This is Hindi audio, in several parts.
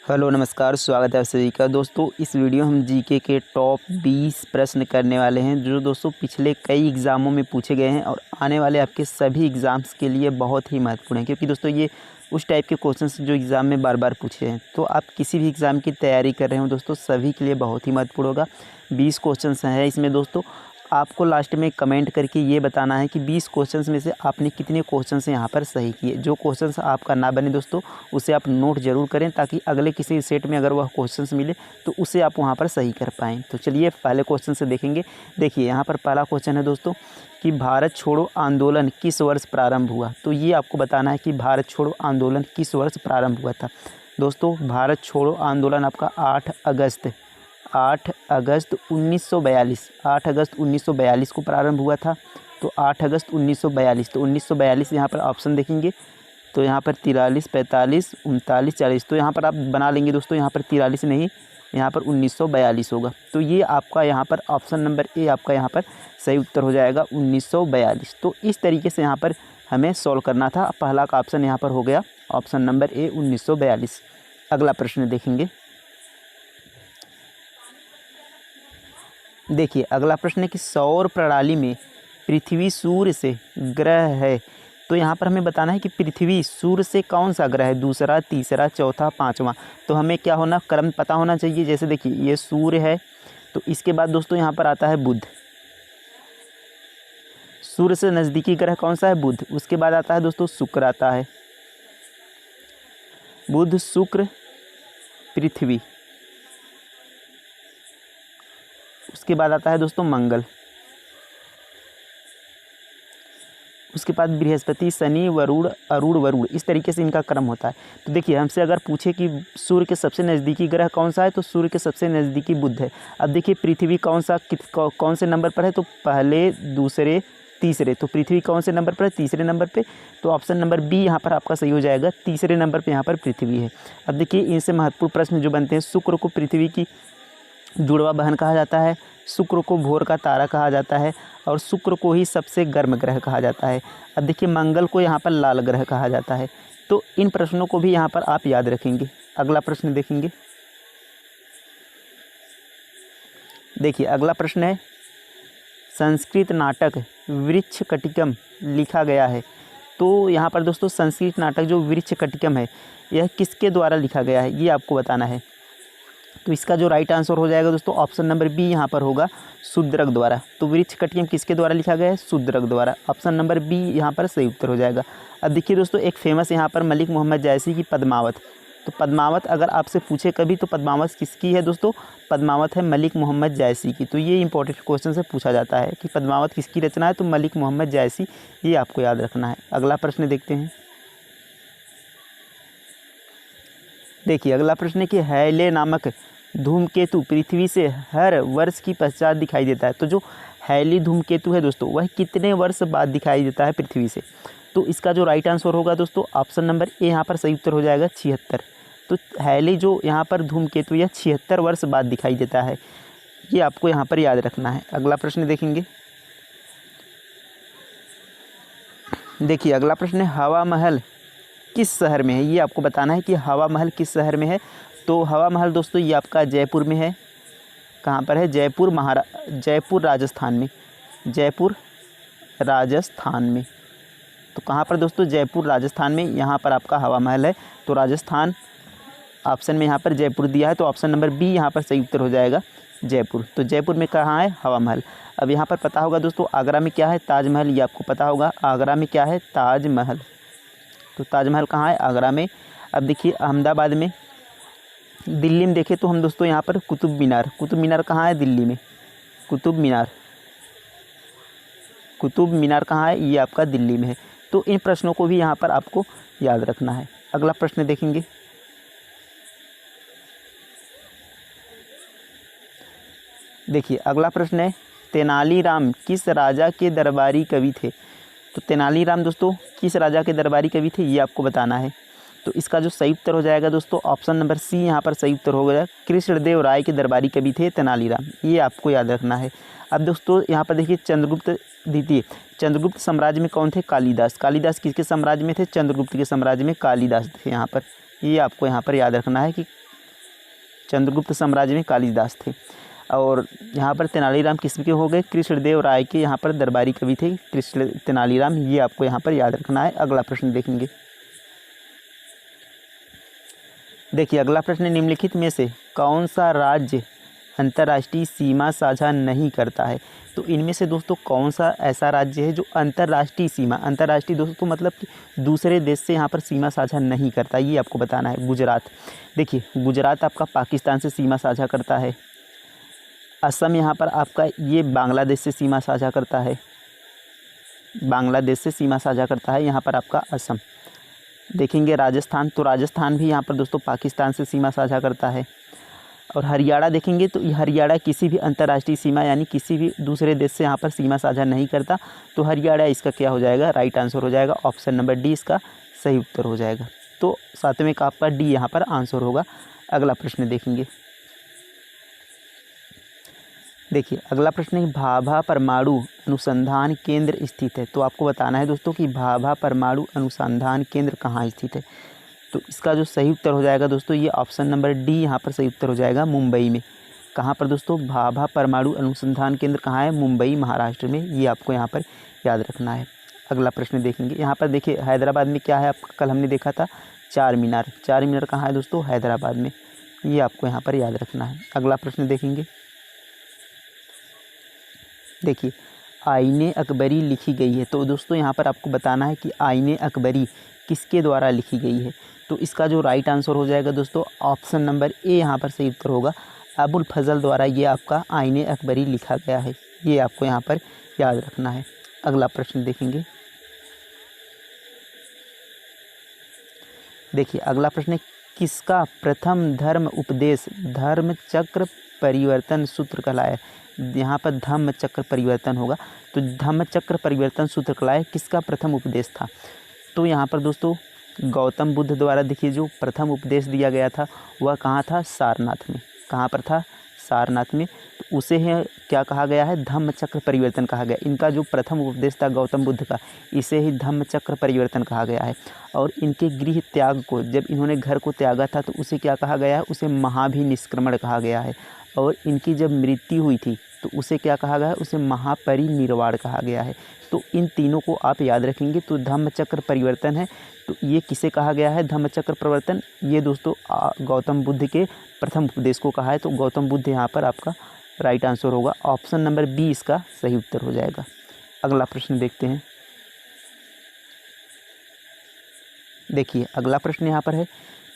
हेलो नमस्कार, स्वागत है आप सभी का। दोस्तों इस वीडियो हम जीके के टॉप 20 प्रश्न करने वाले हैं जो दोस्तों पिछले कई एग्ज़ामों में पूछे गए हैं और आने वाले आपके सभी एग्ज़ाम्स के लिए बहुत ही महत्वपूर्ण है, क्योंकि दोस्तों ये उस टाइप के क्वेश्चंस जो एग्ज़ाम में बार बार पूछे हैं। तो आप किसी भी एग्ज़ाम की तैयारी कर रहे हो दोस्तों, सभी के लिए बहुत ही महत्वपूर्ण होगा। 20 क्वेश्चंस हैं इसमें दोस्तों। आपको लास्ट में कमेंट करके ये बताना है कि 20 क्वेश्चंस में से आपने कितने क्वेश्चंस यहाँ पर सही किए। जो क्वेश्चंस आपका ना बने दोस्तों, उसे आप नोट ज़रूर करें, ताकि अगले किसी सेट में अगर वह क्वेश्चंस मिले तो उसे आप वहाँ पर सही कर पाएँ। तो चलिए पहले क्वेश्चन से देखेंगे। देखिए यहाँ पर पहला क्वेश्चन है दोस्तों कि भारत छोड़ो आंदोलन किस वर्ष प्रारंभ हुआ। तो ये आपको बताना है कि भारत छोड़ो आंदोलन किस वर्ष प्रारंभ हुआ था। दोस्तों भारत छोड़ो आंदोलन आपका 8 अगस्त 1942 8 अगस्त 1942 को प्रारंभ हुआ था। तो 8 अगस्त 1942, तो 1942 यहाँ पर ऑप्शन देखेंगे तो यहाँ पर 43, 45, 39, 40। तो यहाँ पर आप बना लेंगे दोस्तों, यहाँ पर 43 नहीं, यहाँ पर 1942 होगा। तो ये आपका यहाँ पर ऑप्शन नंबर ए आपका यहाँ पर सही उत्तर हो जाएगा 1942। तो इस तरीके से यहाँ पर हमें सॉल्व करना था। पहला का ऑप्शन यहाँ पर हो गया ऑप्शन नंबर ए 1942। अगला प्रश्न देखेंगे। देखिए अगला प्रश्न है कि सौर प्रणाली में पृथ्वी सूर्य से ग्रह है। तो यहाँ पर हमें बताना है कि पृथ्वी सूर्य से कौन सा ग्रह है, दूसरा, तीसरा, चौथा, पांचवा। तो हमें क्या होना, क्रम पता होना चाहिए। जैसे देखिए ये सूर्य है, तो इसके बाद दोस्तों यहाँ पर आता है बुध। सूर्य से नज़दीकी ग्रह कौन सा है, बुध। उसके बाद आता है दोस्तों शुक्र आता है, बुध, शुक्र, पृथ्वी। उसके बाद आता है दोस्तों मंगल। उसके बाद बृहस्पति, शनि, वरुण, अरुण, वरुण। इस तरीके से इनका क्रम होता है। तो देखिए हमसे अगर पूछे कि सूर्य के सबसे नज़दीकी ग्रह कौन सा है, तो सूर्य के सबसे नज़दीकी बुध है। अब देखिए पृथ्वी कौन से नंबर पर है, तो पहले, दूसरे, तीसरे। तो पृथ्वी कौन से नंबर पर है, तीसरे नंबर पे। तो ऑप्शन नंबर बी यहाँ पर आपका सही हो जाएगा, तीसरे नंबर पर यहाँ पर पृथ्वी है। अब देखिए इनसे महत्वपूर्ण प्रश्न जो बनते हैं, शुक्र को पृथ्वी की जुड़वा बहन कहा जाता है, शुक्र को भोर का तारा कहा जाता है, और शुक्र को ही सबसे गर्म ग्रह कहा जाता है। अब देखिए मंगल को यहाँ पर लाल ग्रह कहा जाता है। तो इन प्रश्नों को भी यहाँ पर आप याद रखेंगे। अगला प्रश्न देखेंगे। देखिए अगला प्रश्न है, संस्कृत नाटक वृक्षकटिकम लिखा गया है। तो यहाँ पर दोस्तों संस्कृत नाटक जो वृक्षकटिकम है, यह किसके द्वारा लिखा गया है, ये आपको बताना है। तो इसका जो राइट आंसर हो जाएगा दोस्तों ऑप्शन नंबर बी यहाँ पर होगा, शूद्रक द्वारा। तो वृक्षकटिकम किसके द्वारा लिखा गया है, शूद्रक द्वारा। ऑप्शन नंबर बी यहाँ पर सही उत्तर हो जाएगा। अब देखिए दोस्तों एक फेमस यहाँ पर मलिक मोहम्मद जायसी की पद्मावत। तो पद्मावत अगर आपसे पूछे कभी, तो पद्मावत किसकी है दोस्तों, पद्मावत है मलिक मोहम्मद जायसी की। तो ये इंपॉर्टेंट क्वेश्चन से पूछा जाता है कि पद्मावत किसकी रचना है, तो मलिक मोहम्मद जायसी, ये आपको याद रखना है। अगला प्रश्न देखते हैं। देखिए अगला प्रश्न है कि हैले नामक धूमकेतु पृथ्वी से हर वर्ष की पश्चात दिखाई देता है। तो जो हैली धूमकेतु है दोस्तों, वह कितने वर्ष बाद दिखाई देता है पृथ्वी से। तो इसका जो राइट आंसर होगा दोस्तों ऑप्शन नंबर ए यहाँ पर सही उत्तर हो जाएगा, 76। तो हैली जो यहाँ पर धूमकेतु, यह 76 वर्ष बाद दिखाई देता है। ये आपको यहाँ पर याद रखना है। अगला प्रश्न देखेंगे। देखिए अगला प्रश्न है, हवा महल किस शहर में है। ये आपको बताना है कि हवा महल किस शहर में है। तो हवा महल दोस्तों ये आपका जयपुर में है। कहाँ पर है, जयपुर राजस्थान में, जयपुर राजस्थान में। तो कहाँ पर दोस्तों, जयपुर राजस्थान में, यहाँ पर आपका हवा महल है। तो राजस्थान ऑप्शन में यहाँ पर जयपुर दिया है, तो ऑप्शन नंबर बी यहाँ पर सही उत्तर हो जाएगा, जयपुर। तो जयपुर में कहाँ है, हवा महल। अब यहाँ पर पता होगा दोस्तों आगरा में क्या है, ताजमहल। ये आपको पता होगा आगरा में क्या है, ताजमहल। तो ताजमहल कहाँ है, आगरा में। अब देखिए अहमदाबाद में, दिल्ली में देखें तो हम दोस्तों यहाँ पर कुतुब मीनार कहाँ है, दिल्ली में। कुतुब मीनार कहाँ है, ये आपका दिल्ली में है। तो इन प्रश्नों को भी यहाँ पर आपको याद रखना है। अगला प्रश्न देखेंगे। देखिए अगला प्रश्न है, तेनालीराम किस राजा के दरबारी कवि थे। तो तेनालीराम दोस्तों किस राजा के दरबारी कवि थे, ये आपको बताना है। तो इसका जो सही उत्तर हो जाएगा दोस्तों ऑप्शन नंबर सी यहाँ पर सही उत्तर हो गया, कृष्णदेव राय के दरबारी कवि थे तेनालीराम। ये आपको याद रखना है। अब दोस्तों यहाँ पर देखिए चंद्रगुप्त द्वितीय, चंद्रगुप्त साम्राज्य में कौन थे, कालिदास। कालिदास किसके साम्राज्य में थे, चंद्रगुप्त के साम्राज्य में कालिदास थे यहाँ पर। ये आपको यहाँ पर याद रखना है कि चंद्रगुप्त साम्राज्य में कालिदास थे। और यहाँ पर तेनालीराम किसके हो गए, कृष्णदेव राय के यहाँ पर दरबारी कवि थे तेनालीराम, ये आपको यहाँ पर याद रखना है। अगला प्रश्न देखेंगे। देखिए अगला प्रश्न, निम्नलिखित में से कौन सा राज्य अंतर्राष्ट्रीय सीमा साझा नहीं करता है। तो इनमें से दोस्तों कौन सा ऐसा राज्य है जो अंतर्राष्ट्रीय सीमा, अंतर्राष्ट्रीय दोस्तों मतलब कि दूसरे देश से यहाँ पर सीमा साझा नहीं करता, ये आपको बताना है। गुजरात, देखिए गुजरात आपका पाकिस्तान से सीमा साझा करता है। असम यहाँ पर आपका ये बांग्लादेश से सीमा साझा करता है, बांग्लादेश से सीमा साझा करता है यहाँ पर आपका असम। देखेंगे राजस्थान, तो राजस्थान भी यहाँ पर दोस्तों पाकिस्तान से सीमा साझा करता है। और हरियाणा देखेंगे तो हरियाणा किसी भी अंतर्राष्ट्रीय सीमा यानी किसी भी दूसरे देश से यहाँ पर सीमा साझा नहीं करता। तो हरियाणा इसका क्या हो जाएगा, राइट आंसर हो जाएगा। ऑप्शन नंबर डी इसका सही उत्तर हो जाएगा। तो सातवें का आपका डी यहाँ पर आंसर होगा। अगला प्रश्न देखेंगे। देखिए अगला प्रश्न है, भाभा परमाणु अनुसंधान केंद्र स्थित है। तो आपको बताना है दोस्तों कि भाभा परमाणु अनुसंधान केंद्र कहाँ स्थित है। तो इसका जो सही उत्तर हो जाएगा दोस्तों, ये ऑप्शन नंबर डी यहाँ पर सही उत्तर हो जाएगा, मुंबई में। कहाँ पर दोस्तों, भाभा परमाणु अनुसंधान केंद्र कहाँ है, मुंबई महाराष्ट्र में, ये आपको यहाँ पर याद रखना है। अगला प्रश्न देखेंगे। यहाँ पर देखिए हैदराबाद में क्या है, आपका कल हमने देखा था चार मीनार, चार मीनार कहाँ है दोस्तों, हैदराबाद में, ये आपको यहाँ पर याद रखना है। अगला प्रश्न देखेंगे। देखिए आईने अकबरी लिखी गई है। तो दोस्तों यहाँ पर आपको बताना है कि आईने अकबरी किसके द्वारा लिखी गई है। तो इसका जो राइट आंसर हो जाएगा दोस्तों, ऑप्शन नंबर ए यहाँ पर सही उत्तर होगा, अबुल फजल द्वारा ये आपका आईने अकबरी लिखा गया है, ये आपको यहाँ पर याद रखना है। अगला प्रश्न देखेंगे। देखिए अगला प्रश्न है, किसका प्रथम धर्म उपदेश धर्म चक्र परिवर्तन सूत्र कहलाया। यहाँ पर धम्म चक्र परिवर्तन होगा, तो धम्म चक्र परिवर्तन सूत्र कहलाया किसका प्रथम उपदेश था। तो यहाँ पर दोस्तों गौतम बुद्ध द्वारा देखिए जो प्रथम उपदेश दिया गया था वह कहाँ था, सारनाथ में। कहाँ पर था, सारनाथ में। तो उसे है क्या कहा गया है, धम्म चक्र परिवर्तन कहा गया। इनका जो प्रथम उपदेश था गौतम बुद्ध का, इसे ही धम्म चक्र परिवर्तन कहा गया है। और इनके गृह त्याग को, जब इन्होंने घर को त्यागा था तो उसे क्या कहा गया है, उसे महाभिनिष्क्रमण कहा गया है। और इनकी जब मृत्यु हुई थी तो उसे क्या कहा गया है, उसे महापरिनिर्वाण कहा गया है। तो इन तीनों को आप याद रखेंगे। तो धम्मचक्र परिवर्तन है, तो ये किसे कहा गया है धम्मचक्र परिवर्तन, ये दोस्तों गौतम बुद्ध के प्रथम उपदेश को कहा है। तो गौतम बुद्ध यहाँ पर आपका राइट आंसर होगा, ऑप्शन नंबर बी इसका सही उत्तर हो जाएगा। अगला प्रश्न देखते हैं। देखिए अगला प्रश्न यहाँ पर है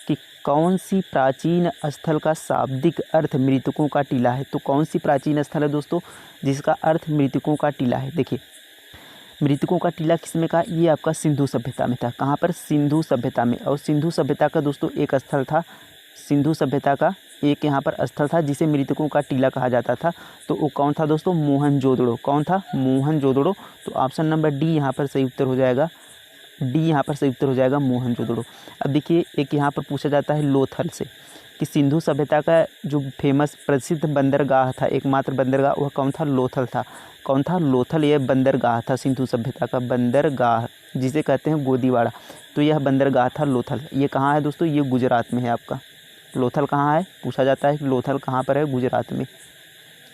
कि कौन सी प्राचीन स्थल का शाब्दिक अर्थ मृतकों का टीला है। तो कौन सी प्राचीन स्थल है दोस्तों जिसका अर्थ मृतकों का टीला है। देखिए मृतकों का टीला किसमें का, ये आपका सिंधु सभ्यता में था। कहाँ पर, सिंधु सभ्यता में। और सिंधु सभ्यता का दोस्तों एक स्थल था, सिंधु सभ्यता का एक यहाँ पर स्थल था जिसे मृतकों का टीला कहा जाता था। तो वो कौन था दोस्तों, मोहनजोदड़ो। कौन था, मोहनजोदड़ो। तो ऑप्शन नंबर डी यहाँ पर सही उत्तर हो जाएगा, डी यहाँ पर सही उत्तर हो जाएगा मोहनजोदड़ो। अब देखिए एक यहाँ पर पूछा जाता है लोथल से कि सिंधु सभ्यता का जो फेमस प्रसिद्ध बंदरगाह था, एकमात्र बंदरगाह, वह कौन था, लोथल था। कौन था, लोथल। यह बंदरगाह था सिंधु सभ्यता का बंदरगाह, जिसे कहते हैं गोदीवाड़ा। तो यह बंदरगाह था लोथल। ये कहाँ है दोस्तों, ये गुजरात में है आपका। लोथल कहाँ है, पूछा जाता है कि लोथल कहाँ पर है, गुजरात में।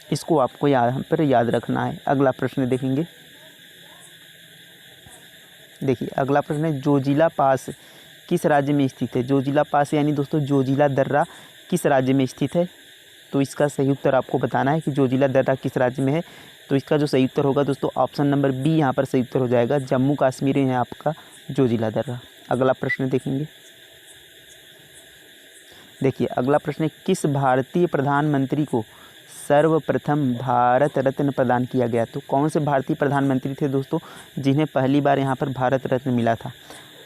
इसको आपको यहाँ पर याद रखना है। अगला प्रश्न देखेंगे। देखिए अगला प्रश्न है, जोजिला पास किस राज्य में स्थित है। जोजिला पास यानी दोस्तों जोजिला दर्रा किस राज्य में स्थित है। तो इसका सही उत्तर आपको बताना है कि जोजिला दर्रा किस राज्य में है। तो इसका जो सही उत्तर होगा दोस्तों, ऑप्शन नंबर बी यहाँ पर सही उत्तर हो जाएगा, जम्मू कश्मीर में है आपका जोजिला दर्रा। अगला प्रश्न देखेंगे। देखिए अगला प्रश्न है, किस भारतीय प्रधानमंत्री को सर्वप्रथम भारत रत्न प्रदान किया गया। तो कौन से भारतीय प्रधानमंत्री थे दोस्तों जिन्हें पहली बार यहाँ पर भारत रत्न मिला था।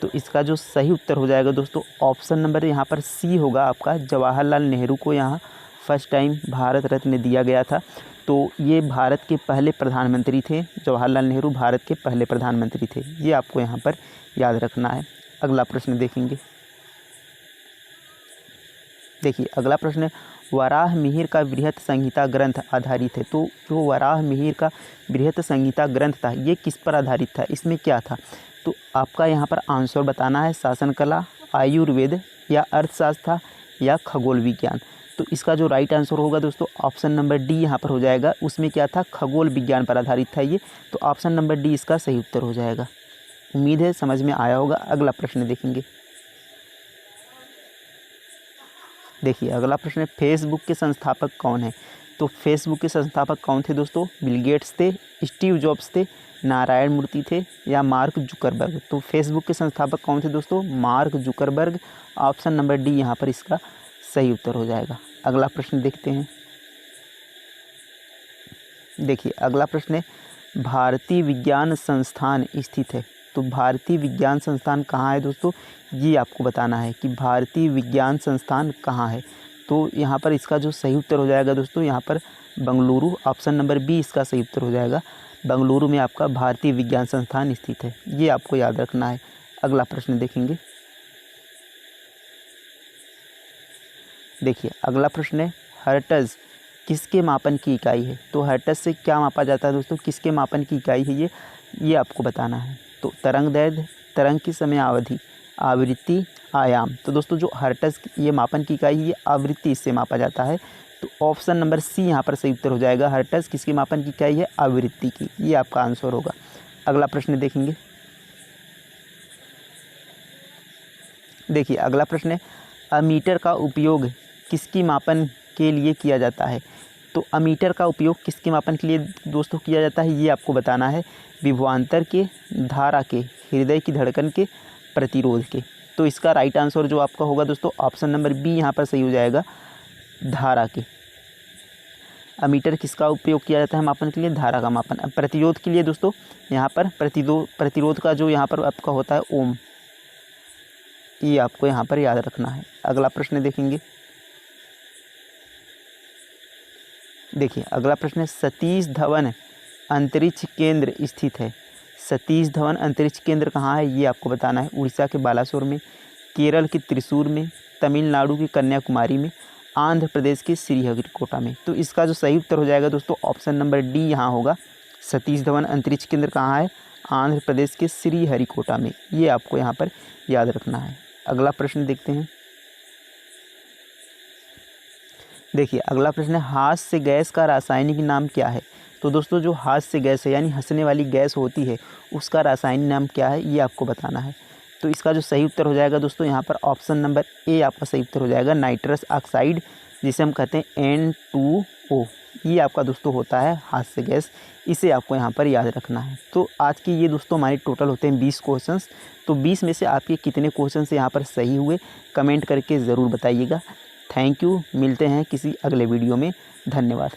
तो इसका जो सही उत्तर हो जाएगा दोस्तों, ऑप्शन नंबर यहाँ पर सी होगा आपका, जवाहरलाल नेहरू को यहाँ फर्स्ट टाइम भारत रत्न दिया गया था। तो ये भारत के पहले प्रधानमंत्री थे, जवाहरलाल नेहरू भारत के पहले प्रधानमंत्री थे, ये आपको यहाँ पर याद रखना है। अगला प्रश्न देखेंगे। देखिए अगला प्रश्न है, वराह मिहिर का बृहत संहिता ग्रंथ आधारित है। तो जो वराह मिहिर का बृहत संहिता ग्रंथ था ये किस पर आधारित था, इसमें क्या था। तो आपका यहाँ पर आंसर बताना है, शासन कला, आयुर्वेद या अर्थशास्त्र था या खगोल विज्ञान। तो इसका जो राइट आंसर होगा दोस्तों ऑप्शन नंबर डी यहाँ पर हो जाएगा। उसमें क्या था, खगोल विज्ञान पर आधारित था ये, तो ऑप्शन नंबर डी इसका सही उत्तर हो जाएगा। उम्मीद है समझ में आया होगा। अगला प्रश्न देखेंगे। देखिए अगला प्रश्न है, फेसबुक के संस्थापक कौन है? तो फेसबुक के संस्थापक कौन थे दोस्तों? बिल गेट्स थे, स्टीव जॉब्स थे, नारायण मूर्ति थे या मार्क जुकरबर्ग? तो फेसबुक के संस्थापक कौन थे दोस्तों? Mark Zuckerberg. Option number D यहाँ पर इसका सही उत्तर हो जाएगा। अगला प्रश्न देखते हैं। देखिए अगला प्रश्न है, भारतीय विज्ञान संस्थान स्थित है। तो भारतीय विज्ञान संस्थान कहाँ है दोस्तों? ये आपको बताना है कि भारतीय विज्ञान संस्थान कहाँ है। तो यहाँ पर इसका जो सही उत्तर हो जाएगा दोस्तों, यहाँ पर बेंगलुरु। ऑप्शन नंबर बी इसका सही उत्तर हो जाएगा। बेंगलुरु में आपका भारतीय विज्ञान संस्थान स्थित है, ये आपको याद रखना है। अगला प्रश्न देखेंगे। देखिए अगला प्रश्न है, हर्ट्ज किसके मापन की इकाई है? तो हर्ट्ज से क्या मापा जाता है दोस्तों? किसके मापन की इकाई है ये आपको बताना है। तो तरंग दैर्घ्य, तरंग की समयावधि, आवृत्ति, आयाम। तो दोस्तों जो हर्ट्ज ये मापन की इकाई है, ये आवृत्ति इससे मापा जाता है। तो ऑप्शन नंबर सी यहाँ पर सही उत्तर हो जाएगा। हर्ट्ज किसकी मापन की इकाई है? आवृत्ति की। ये आपका आंसर होगा। अगला प्रश्न देखेंगे। देखिए अगला प्रश्न है, अमीटर का उपयोग किसकी मापन के लिए किया जाता है? तो अमीटर का उपयोग किसके मापन के लिए दोस्तों किया जाता है, ये आपको बताना है। विभवांतर के, धारा के, हृदय की धड़कन के, प्रतिरोध के। तो इसका राइट आंसर जो आपका होगा दोस्तों ऑप्शन नंबर बी यहाँ पर सही हो जाएगा, धारा के। अमीटर किसका उपयोग किया जाता है मापन के लिए? धारा का मापन। अब प्रतिरोध के लिए दोस्तों यहाँ पर प्रतिरोध का जो यहाँ पर आपका होता है ओम, ये आपको यहाँ पर याद रखना है। अगला प्रश्न देखेंगे। देखिए अगला प्रश्न है, सतीश धवन अंतरिक्ष केंद्र स्थित है। सतीश धवन अंतरिक्ष केंद्र कहाँ है, ये आपको बताना है। उड़ीसा के बालासोर में, केरल के त्रिशूर में, तमिलनाडु की कन्याकुमारी में, आंध्र प्रदेश के श्रीहरिकोटा में। तो इसका जो सही उत्तर हो जाएगा दोस्तों ऑप्शन नंबर डी यहाँ होगा। सतीश धवन अंतरिक्ष केंद्र कहाँ है? आंध्र प्रदेश के श्रीहरिकोटा में। ये आपको यहाँ पर याद रखना है। अगला प्रश्न देखते हैं। देखिए अगला प्रश्न है, हास्य गैस का रासायनिक नाम क्या है? तो दोस्तों जो हास्य गैस है यानी हंसने वाली गैस होती है, उसका रासायनिक नाम क्या है, ये आपको बताना है। तो इसका जो सही उत्तर हो जाएगा दोस्तों यहाँ पर ऑप्शन नंबर ए आपका सही उत्तर हो जाएगा, नाइट्रस ऑक्साइड, जिसे हम कहते हैं N2O। ये आपका दोस्तों होता है हास्य गैस, इसे आपको यहाँ पर याद रखना है। तो आज की ये दोस्तों हमारी टोटल होते हैं 20 क्वेश्चंस। तो 20 में से आपके कितने क्वेश्चंस यहाँ पर सही हुए, कमेंट करके ज़रूर बताइएगा। Thank you. मिलते हैं किसी अगले वीडियो में। धन्यवाद।